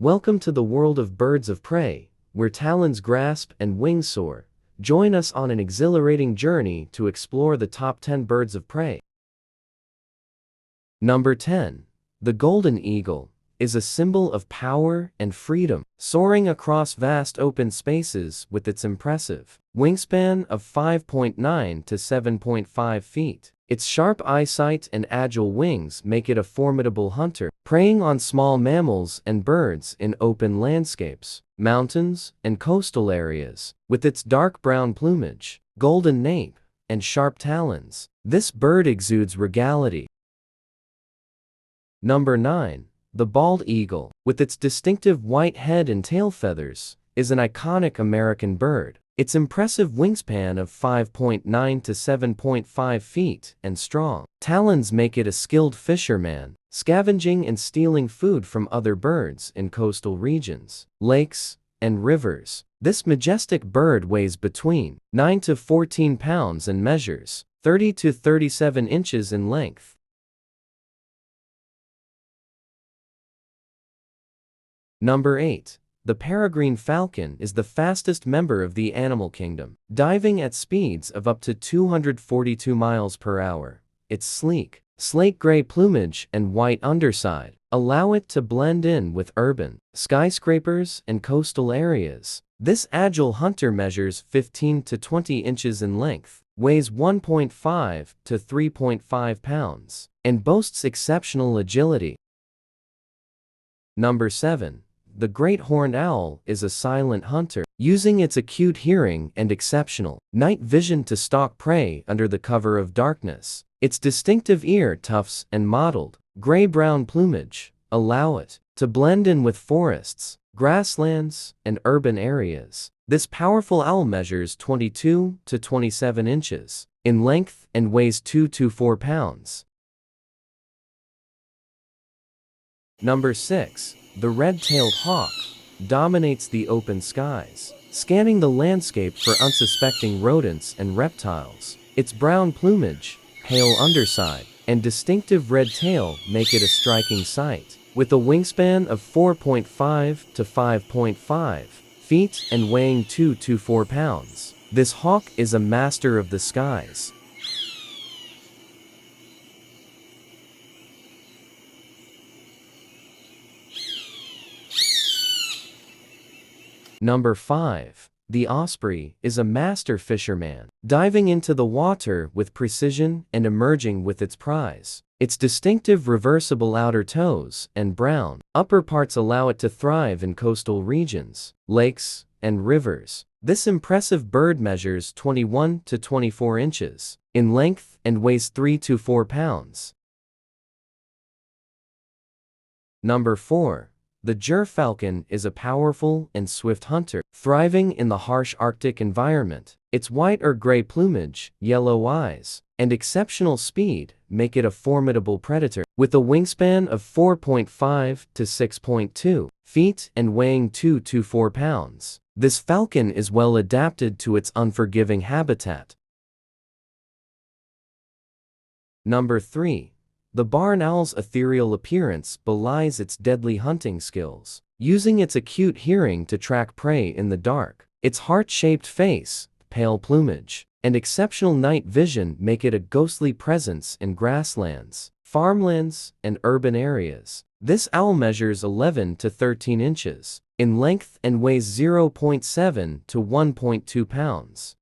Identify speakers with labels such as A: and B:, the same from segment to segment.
A: Welcome to the world of birds of prey, where talons grasp and wings soar. Join us on an exhilarating journey to explore the top 10 birds of prey. Number 10. The golden eagle is a symbol of power and freedom, soaring across vast open spaces with its impressive wingspan of 5.9 to 7.5 feet. Its sharp eyesight and agile wings make it a formidable hunter, preying on small mammals and birds in open landscapes, mountains, and coastal areas. With its dark brown plumage, golden nape, and sharp talons, this bird exudes regality. Number 9. The bald eagle, with its distinctive white head and tail feathers, is an iconic American bird. Its impressive wingspan of 5.9 to 7.5 feet and strong talons make it a skilled fisherman, scavenging and stealing food from other birds in coastal regions, lakes, and rivers. This majestic bird weighs between 9 to 14 pounds and measures 30 to 37 inches in length. Number 8. The peregrine falcon is the fastest member of the animal kingdom, diving at speeds of up to 242 miles per hour. Its sleek, slate-gray plumage and white underside allow it to blend in with urban skyscrapers and coastal areas. This agile hunter measures 15 to 20 inches in length, weighs 1.5 to 3.5 pounds, and boasts exceptional agility. Number 7. The great horned owl is a silent hunter, using its acute hearing and exceptional night vision to stalk prey under the cover of darkness. Its distinctive ear tufts and mottled, gray-brown plumage allow it to blend in with forests, grasslands, and urban areas. This powerful owl measures 22 to 27 inches in length and weighs 2 to 4 pounds. Number 6. The red-tailed hawk dominates the open skies, scanning the landscape for unsuspecting rodents and reptiles. Its brown plumage, pale underside, and distinctive red tail make it a striking sight. With a wingspan of 4.5 to 5.5 feet and weighing 2 to 4 pounds, this hawk is a master of the skies. Number 5. The osprey is a master fisherman, diving into the water with precision and emerging with its prize. Its distinctive reversible outer toes and brown upper parts allow it to thrive in coastal regions, lakes, and rivers. This impressive bird measures 21 to 24 inches in length and weighs 3 to 4 pounds. Number 4. The gerfalcon is a powerful and swift hunter, thriving in the harsh Arctic environment. Its white or gray plumage, yellow eyes, and exceptional speed make it a formidable predator. With a wingspan of 4.5 to 6.2 feet and weighing 2 to 4 pounds, this falcon is well adapted to its unforgiving habitat. Number 3. The barn owl's ethereal appearance belies its deadly hunting skills, using its acute hearing to track prey in the dark. Its heart-shaped face, pale plumage, and exceptional night vision make it a ghostly presence in grasslands, farmlands, and urban areas. This owl measures 11 to 13 inches in length and weighs 0.7 to 1.2 pounds.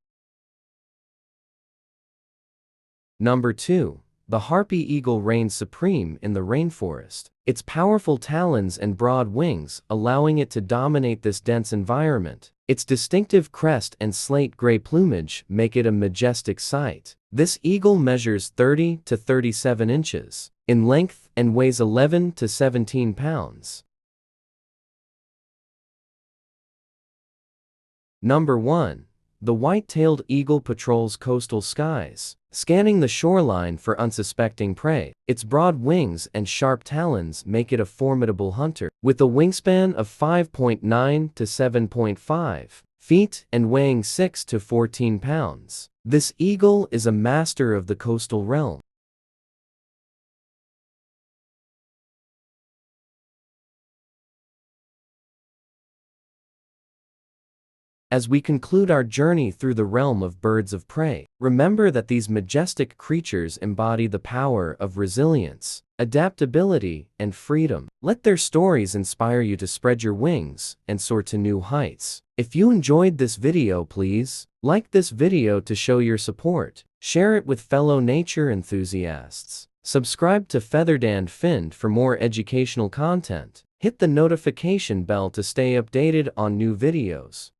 A: Number 2. The harpy eagle reigns supreme in the rainforest, its powerful talons and broad wings allowing it to dominate this dense environment. Its distinctive crest and slate-gray plumage make it a majestic sight. This eagle measures 30 to 37 inches in length and weighs 11 to 17 pounds. Number 1. The white-tailed eagle patrols coastal skies, scanning the shoreline for unsuspecting prey. Its broad wings and sharp talons make it a formidable hunter. With a wingspan of 5.9 to 7.5 feet and weighing 6 to 14 pounds, this eagle is a master of the coastal realm. As we conclude our journey through the realm of birds of prey, remember that these majestic creatures embody the power of resilience, adaptability, and freedom. Let their stories inspire you to spread your wings and soar to new heights. If you enjoyed this video, please like this video to show your support, share it with fellow nature enthusiasts, subscribe to Feathered and Finned for more educational content, hit the notification bell to stay updated on new videos.